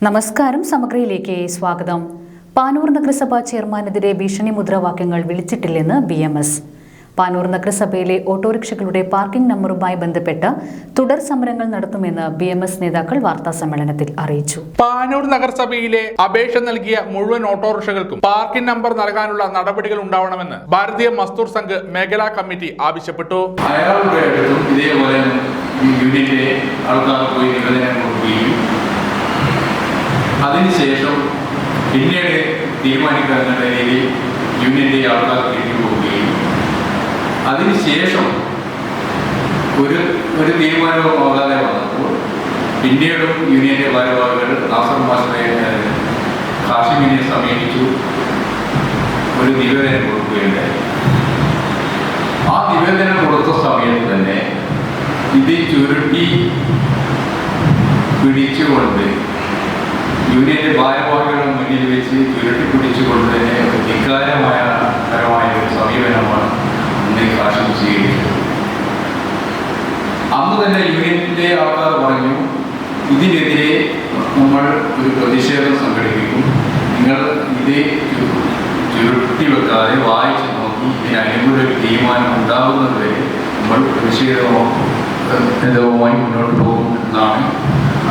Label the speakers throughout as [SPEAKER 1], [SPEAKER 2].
[SPEAKER 1] നമസ്കാരം. സമഗ്രയിലേക്ക് സ്വാഗതം. പാനൂർ നഗരസഭാ ചെയർമാനെതിരെ ഭീഷണി മുദ്രാവാക്യങ്ങൾ വിളിച്ചിട്ടില്ലെന്ന് BMS. പാനൂർ നഗരസഭയിലെ ഓട്ടോറിക്ഷകളുടെ പാർക്കിംഗ് നമ്പറുമായി ബന്ധപ്പെട്ട് തുടർ സമരങ്ങൾ നടത്തുമെന്ന് BMS നേതാക്കൾ വാർത്താസമ്മേളനത്തിൽ അറിയിച്ചു.
[SPEAKER 2] പാനൂർ നഗരസഭയിലെ അപേക്ഷ നൽകിയ മുഴുവൻ ഓട്ടോറിക്ഷകൾക്കും പാർക്കിംഗ് നമ്പർ നൽകാനുള്ള നടപടികൾ ഉണ്ടാവണമെന്ന് ഭാരതീയ മസ്ദൂർ സംഘ് മേഖലാ കമ്മിറ്റി ആവശ്യപ്പെട്ടു.
[SPEAKER 3] അയാളുടെ അടുത്തും ഇതേപോലെ യൂണിയന്റെ ആൾക്കാർ പോയി നിവേദനം കൊടുക്കുകയും അതിനുശേഷം പിന്നീട് തീരുമാനിക്കുന്ന രീതിയിൽ യൂണിയന്റെ ആൾക്കാർ തിരിച്ചുപോവുകയും അതിനുശേഷം ഒരു തീരുമാനവും ആകാതെ വന്നപ്പോൾ പിന്നീടും യൂണിയന്റെ ഭാരവാഹികൾ നാസർ മാസ്റ്ററെ ഹാഷിമിനെ സമീപിച്ചു ഒരു നിവേദനം കൊടുക്കുകയുണ്ടായി. ആ നിവേദനം കൊടുത്ത സമയത്ത് തന്നെ ഇത് ചുരുട്ടി പിടിച്ചുകൊണ്ട് യൂണിയന്റെ ഭാരവാഹികളുടെ മുന്നിൽ വെച്ച് ചുരുട്ടി പിടിച്ചുകൊണ്ട് തന്നെ ധിക്കാരമായ ഒരു സമീപനമാണ് ഇന്ന് ഹാഷിം സ്വീകരിച്ചത്. അന്ന് തന്നെ യൂണിയന്റെ ആൾക്കാർ പറഞ്ഞു, ഇതിനെതിരെ നമ്മൾ ഒരു പ്രതിഷേധം സംഘടിപ്പിക്കും, നിങ്ങൾ ഇത് ചുരുട്ടി വെക്കാതെ വായിച്ച് നോക്കി ഇതിന് അനുകൂല തീരുമാനം ഉണ്ടാകുന്നതുവരെ നമ്മൾ പ്രതിഷേധവുമായി മുന്നോട്ട് പോകും എന്നാണ്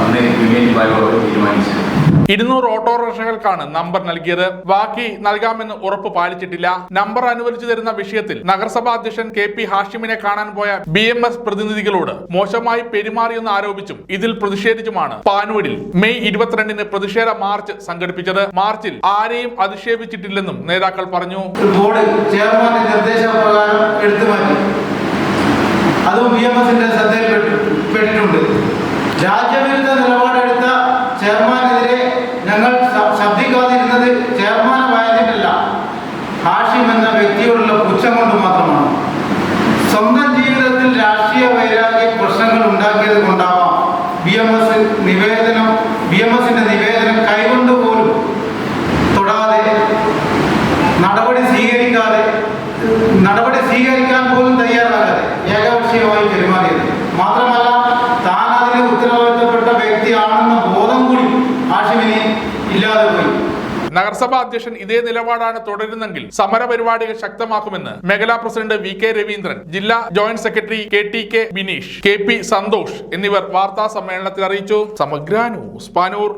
[SPEAKER 3] അന്ന് യൂണിയൻ ഭാരവാഹികൾ തീരുമാനിച്ചത്.
[SPEAKER 2] 200 ഓട്ടോറിക്ഷകൾക്കാണ് നമ്പർ നൽകിയത്. ബാക്കി നൽകാമെന്ന് ഉറപ്പ് പാലിച്ചിട്ടില്ല. നമ്പർ അനുവദിച്ചു തരുന്ന വിഷയത്തിൽ നഗരസഭാ അധ്യക്ഷൻ KP ഹാഷിമിനെ കാണാൻ പോയ BMS പ്രതിനിധികളോട് മോശമായി പെരുമാറിയെന്ന് ആരോപിച്ചും ഇതിൽ പ്രതിഷേധിച്ചുമാണ് പാനൂരിൽ മെയ് 22-ന് പ്രതിഷേധ മാർച്ച് സംഘടിപ്പിച്ചത്. മാർച്ചിൽ ആരെയും അധിക്ഷേപിച്ചിട്ടില്ലെന്നും നേതാക്കൾ പറഞ്ഞു.
[SPEAKER 4] ചെയർമാന്റെ നിർദ്ദേശപ്രകാരം എടുത്തുമാറ്റി, അതും BMSന്റെ ശ്രദ്ധയിൽപ്പെട്ടിട്ടുണ്ട്. രാജ്യവിരുദ്ധ നിലപാടെടുത്ത ചെയർമാനെതിരെ ഞങ്ങൾ ശബ്ദിക്കാതിരുന്നത് ചെയർമാനെ ഭയന്നിട്ടല്ല, ഹാഷിം എന്ന വ്യക്തിയോടുള്ള പുച്ഛം കൊണ്ട് മാത്രമാണ്. സ്വന്തം ജീവിതത്തിൽ രാഷ്ട്രീയ വൈരാഗ്യ പ്രശ്നങ്ങൾ ഉണ്ടാക്കിയത് കൊണ്ടാവാം BMSന്റെ നിവേദനം കൈകൊണ്ട് പോലും തൊടാതെ നടപടി സ്വീകരിക്കാൻ പോലും തയ്യാറാകാതെ ഏകപക്ഷീയമായി പെരുമാറിയത്. മാത്രമല്ല, താൻ അതിന് ഉത്തരവാദിത്തപ്പെട്ട വ്യക്തിയാണെന്ന ബോധം കൂടി ഹാഷിമിന് ഇല്ലാതെ പോയി.
[SPEAKER 2] നഗരസഭാ അധ്യക്ഷൻ ഇതേ നിലപാടാണ് തുടരുന്നെങ്കിൽ സമരപരിപാടികൾ ശക്തമാക്കുമെന്ന് മേഖലാ പ്രസിഡന്റ് VK രവീന്ദ്രൻ, ജില്ലാ joint secretary KTK Bineesh, KP Santhosh എന്നിവർ വാർത്താ സമ്മേളനത്തിൽ അറിയിച്ചു. സമഗ്ര ന്യൂസ്, പാനൂർ.